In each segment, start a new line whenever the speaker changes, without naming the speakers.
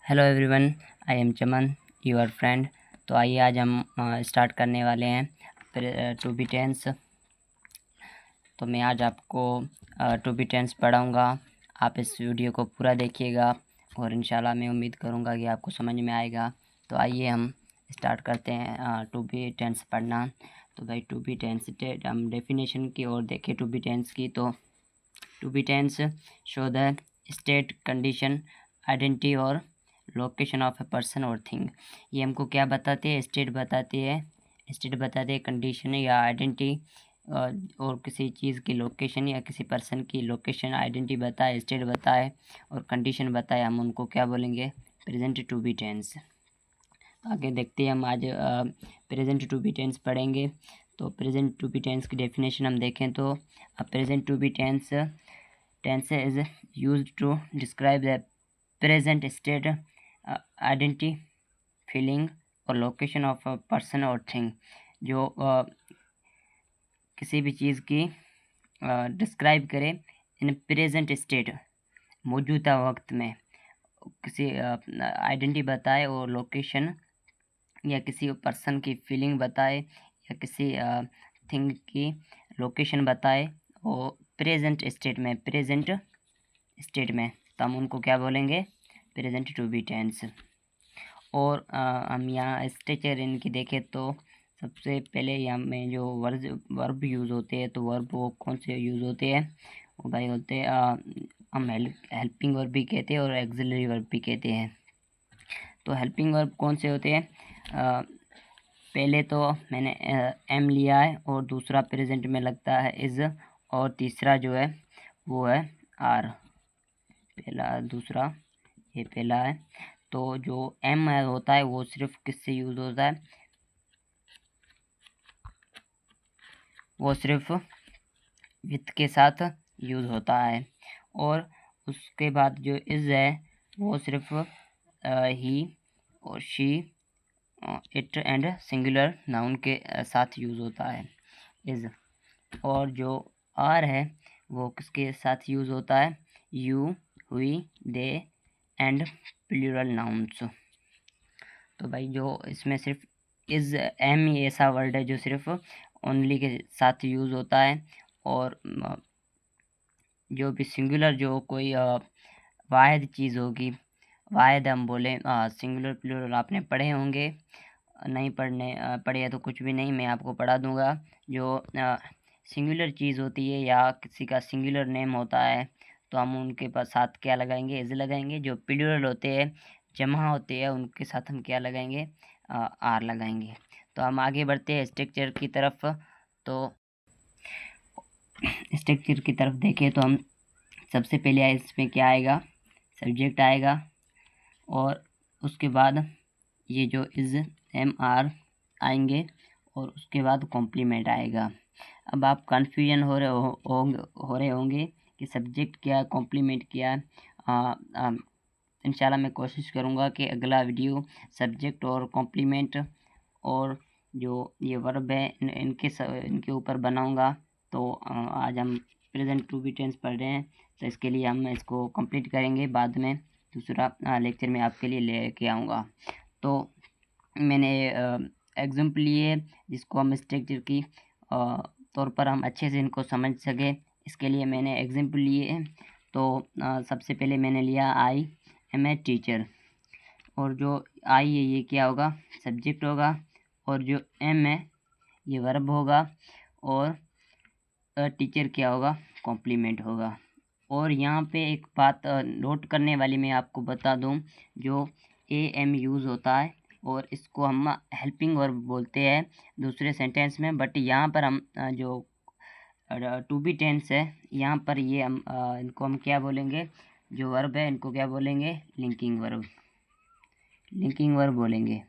Hello everyone, I am Chaman your friend. तो आइए आज हम स्टार्ट करने वाले हैं टू बी टेंस। तो मैं आज आपको टू बी टेंस पढ़ाऊँगा। आप इस वीडियो को पूरा देखिएगा और इंशाल्लाह मैं उम्मीद करूँगा कि आपको समझ में आएगा। तो आइए हम स्टार्ट करते हैं टू बी टेंस पढ़ना। तो भाई टू बी टेंस हम डेफिनेशन की ओर देखें टू बी टेंस की। तो to be tense show the state, condition, identity और लोकेशन ऑफ ए पर्सन और थिंग। ये हमको क्या बताती है? स्टेट बताती है। स्टेट बताती है कंडीशन या आइडेंटिटी, और किसी चीज़ की लोकेशन या किसी पर्सन की लोकेशन, आइडेंटिटी बताए, स्टेट बताए और कंडीशन बताए, हम उनको क्या बोलेंगे? Present to be tense. आगे देखते हैं हम आज प्रेजेंट टू बी टेंस पढ़ेंगे। तो प्रेजेंट टू बी टेंस की डेफिनेशन हम देखें तो present to be tense is used to describe the present state, identity, feeling और location of a person or thing। जो किसी भी चीज़ की डिस्क्राइब करे इन प्रेजेंट स्टेट, मौजूदा वक्त में, किसी आइडेंटिटी बताए और लोकेशन या किसी पर्सन की फीलिंग बताए या किसी थिंग की लोकेशन बताए और प्रेजेंट स्टेट में, तो हम उनको क्या बोलेंगे? Present to be tense. और हम यहाँ स्ट्रक्चर इनकी देखें तो सबसे पहले यहाँ में जो वर्ब यूज़ होते हैं, तो वर्ब वो कौन से यूज़ होते हैं? वो भाई होते हैं हम हेल्पिंग वर्ब भी कहते हैं और एक्सिलरी वर्ब भी कहते हैं। तो हेल्पिंग वर्ब कौन से होते हैं? पहले तो मैंने एम लिया है और दूसरा प्रेजेंट में लगता है इज़, और तीसरा जो है वो है आर। पहला दूसरा ये पहला है। तो जो एम होता है वो सिर्फ किससे यूज़ होता है? वो सिर्फ विथ के साथ यूज़ होता है। और उसके बाद जो इज़ है वो सिर्फ ही और she, it and singular noun के साथ यूज़ होता है इज़। और जो आर है वो किसके साथ यूज़ होता है? यू, हुई, दे एंड प्लूरल नाउन्स। तो भाई जो इसमें सिर्फ इज़ एम ही ऐसा वर्ड है जो सिर्फ ओनली के साथ यूज़ होता है। और जो भी सिंगुलर जो कोई वाहिद चीज़ होगी, वाहिद हम बोले, सिंगुलर प्लूरल आपने पढ़े होंगे, नहीं पढ़े है तो कुछ भी नहीं, मैं आपको पढ़ा दूंगा। जो सिंगुलर चीज़ होती है या किसी का सिंगुलर नेम होता है तो हम उनके पास साथ क्या लगाएंगे? इज़ लगाएंगे। जो प्लूरल होते हैं, जमा होते हैं, उनके साथ हम क्या लगाएंगे? आर लगाएंगे। तो हम आगे बढ़ते हैं स्ट्रक्चर की तरफ। तो स्ट्रक्चर की तरफ देखें तो हम सबसे पहले इसमें क्या आएगा? सब्जेक्ट आएगा और उसके बाद ये जो इज़, एम, आर आएंगे और उसके बाद कॉम्प्लीमेंट आएगा। अब आप कन्फ्यूजन हो रहे होंगे कि सब्जेक्ट क्या है, कॉम्प्लीमेंट क्या है। इंशाल्लाह मैं कोशिश करूँगा कि अगला वीडियो सब्जेक्ट और कॉम्प्लीमेंट और जो ये वर्ब है इनके ऊपर बनाऊँगा। तो आज हम प्रेजेंट टू बी टेंस पढ़ रहे हैं, तो इसके लिए हम इसको कंप्लीट करेंगे, बाद में दूसरा लेक्चर में आपके लिए लेके आऊँगा। तो मैंने एग्जाम्पल लिए जिसको हम स्ट्रक्चर की तौर पर हम अच्छे से इनको समझ सके, इसके लिए मैंने एग्जाम्पल लिए। तो सबसे पहले मैंने लिया आई एम ए टीचर, और जो आई है ये क्या होगा? सब्जेक्ट होगा, और जो एम है ये वर्ब होगा, और टीचर क्या होगा? कॉम्प्लीमेंट होगा। और यहाँ पे एक बात नोट करने वाली मैं आपको बता दूँ, जो ए एम यूज़ होता है और इसको हम हेल्पिंग वर्ब बोलते हैं दूसरे सेंटेंस में, बट यहाँ पर हम जो टू बी टेंस है यहाँ पर ये हम इनको हम क्या बोलेंगे? जो वर्ब है इनको क्या बोलेंगे? लिंकिंग वर्ब बोलेंगे।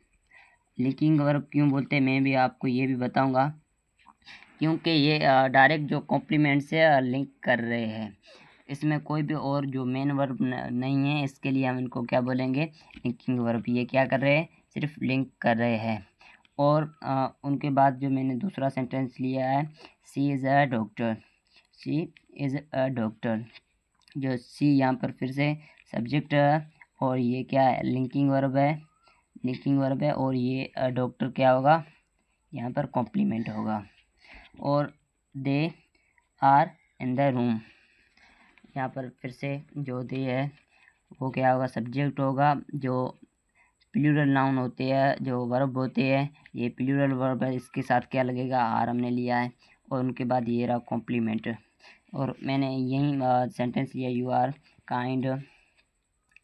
लिंकिंग वर्ब क्यों बोलते हैं मैं भी आपको ये भी बताऊंगा, क्योंकि ये डायरेक्ट जो कॉम्प्लीमेंट से लिंक कर रहे हैं। इसमें कोई भी और जो मेन वर्ब नहीं है, इसके लिए हम इनको क्या बोलेंगे? Linking verb. ये क्या कर रहे हैं? सिर्फ लिंक कर रहे हैं। और उनके बाद जो मैंने दूसरा सेंटेंस लिया है, she is a doctor. She is a doctor. जो सी यहाँ पर फिर से सब्जेक्ट और ये क्या है, लिंकिंग वर्ब है, और ये डॉक्टर क्या होगा, यहाँ पर कॉम्प्लीमेंट होगा। और they are in the room, यहाँ पर फिर से जो दे है वो क्या होगा, सब्जेक्ट होगा। जो प्लूरल नाउन होते हैं, जो वर्ब होते हैं, ये प्लूरल वर्ब है, इसके साथ क्या लगेगा, आर हमने लिया है। और उनके बाद ये रहा कॉम्प्लीमेंट। और मैंने यही सेंटेंस लिया, यू आर काइंड,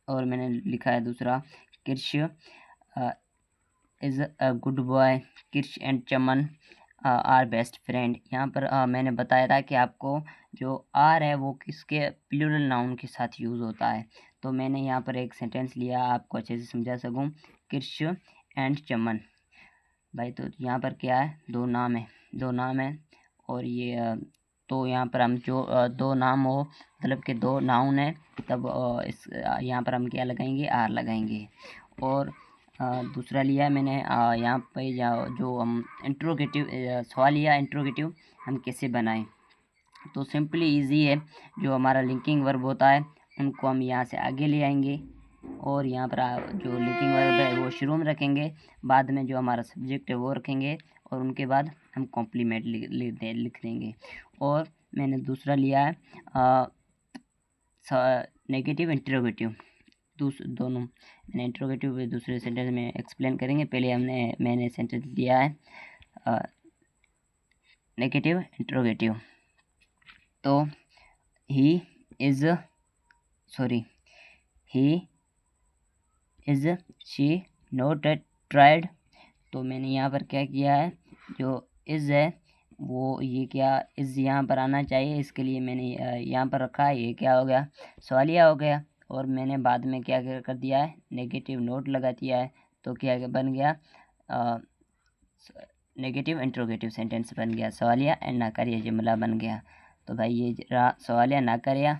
और मैंने लिखा है दूसरा, Kirsh is a good boy, Kirsh and Chaman are best friend. यहाँ पर मैंने बताया था कि आपको जो आर है वो किसके प्लूरल नाउन के साथ यूज़ होता है। तो मैंने यहाँ पर एक सेंटेंस लिया आपको अच्छे से समझा सकूँ, किर्श एंड चमन। भाई तो यहाँ पर क्या है, दो नाम है। और ये तो यहाँ पर हम जो दो नाम हो, मतलब कि दो नाउन है, तब इस यहाँ पर हम क्या लगाएंगे, आर लगाएंगे। और दूसरा लिया है मैंने यहाँ पे जो हम इंट्रोगेटिव सवाल या इंट्रोगेटिव हम कैसे बनाएं। तो सिंपली इजी है, जो हमारा लिंकिंग वर्ब होता है उनको हम यहाँ से आगे ले आएंगे, और यहाँ पर जो लिंकिंग वर्ब है वो शुरू में रखेंगे, बाद में जो हमारा सब्जेक्ट है वो रखेंगे, और उनके बाद हम कॉम्प्लीमेंट लिख देंगे। और मैंने दूसरा लिया है नेगेटिव इंट्रोगेटिव, दोनों मैंने इंट्रोगेटिव दूसरे सेंटेंस में एक्सप्लेन करेंगे। पहले मैंने सेंटेंस लिया है नेगेटिव इंट्रोगेटिव। तो he is she not tried. तो मैंने यहाँ पर क्या किया है, जो इज़ है वो ये क्या इज़ यहाँ पर आना चाहिए, इसके लिए मैंने यहाँ पर रखा है, ये क्या हो गया, सवालिया हो गया। और मैंने बाद में क्या कर दिया है, नेगेटिव नोट लगा दिया है, तो क्या बन गया, नेगेटिव इंट्रोगेटिव सेंटेंस बन गया, सवालिया एंड नाकरिया जुमला बन गया। तो भाई ये रहा सवालिया नाकरिया।